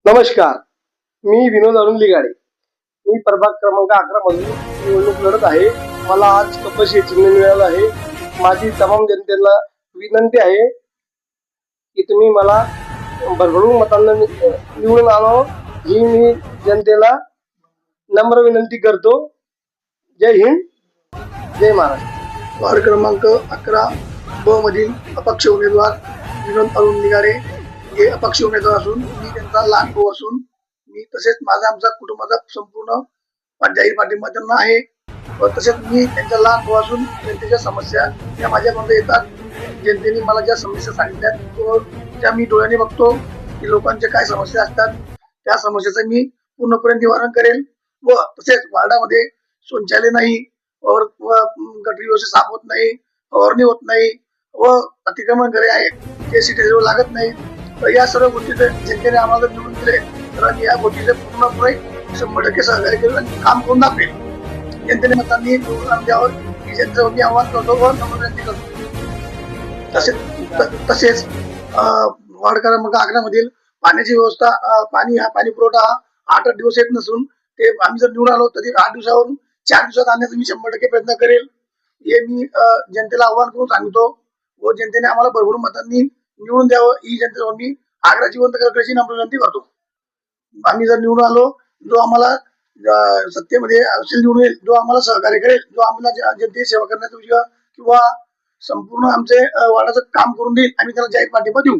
नमस्कार. मी विनोद अरुण लिगाडे. मी प्रभाग क्रमांक 11 मधून निवडणूक लढत आहे. मला आज कपशी चिन्ह मिळालं आहे. माझी तमाम जनतेला विनंती आहे की तुम्ही मला भरभरून मतांना निवडून आणावं ही मी जनतेला नम्र विनंती करतो. जय हिंद, जय महाराष्ट्र. वार्ड क्रमांक 11 ब मधील अपक्ष उमेदवार विनोद अरुण निगाडे हे अपक्ष उमेदवार असून मी त्यांचा लहान भाऊ असून मी तसेच माझा आमचा कुटुंबाचा संपूर्ण जाहीर पाठिंबा त्यांना आहे व तसेच मी त्यांचा लहान भाऊ असून जनतेच्या समस्या या माझ्यापर्यंत येतात. जनतेने मला ज्या समस्या सांगितल्यात व त्या मी डोळ्याने बघतो की लोकांच्या काय समस्या असतात त्या समस्याचं मी पूर्णपणे निवारण करेल व तसेच वार्डामध्ये शौचालय नाही व गटरी व्यवस्थित साफ होत नाही, फवारणी होत नाही व अतिक्रमण घरे आहेत ते सिटी लागत नाही. तर या सर्व गोष्टी जनतेने आम्हाला निवडून दिले तर आम्ही या गोष्टीचे पूर्णपणे 100% सहकार्य करू आणि काम करून दाखवेल. जनतेने मतांनी निवडून आणल्यावर ही जनतेवर मी आव्हान करतो व विनंती करतो. तसेच वार्ड क्रमांक 11 मधील पाण्याची व्यवस्था पाणी पुरवठा हा 8 दिवस येत नसून ते आम्ही जर निवडून आलो तरी 8 दिवसावरून 4 दिवसात आणण्याचा मी 100% प्रयत्न करेल. हे मी जनतेला आव्हान करून सांगतो व जनतेने आम्हाला भरभरून मतांनी निवडून द्यावं ही जनतेवर मी आग्रह जिवंत करण्याची नम्र विनंती करतो. आम्ही जर निवडून आलो जो आम्हाला सत्तेमध्ये निवडून येईल, जो आम्हाला सहकार्य करेल, जो आम्हाला जनतेची सेवा करण्याचा किंवा संपूर्ण आमचे वार्डाचं काम करून देईल, आम्ही त्याला जाहीर पाठिंबा देऊ.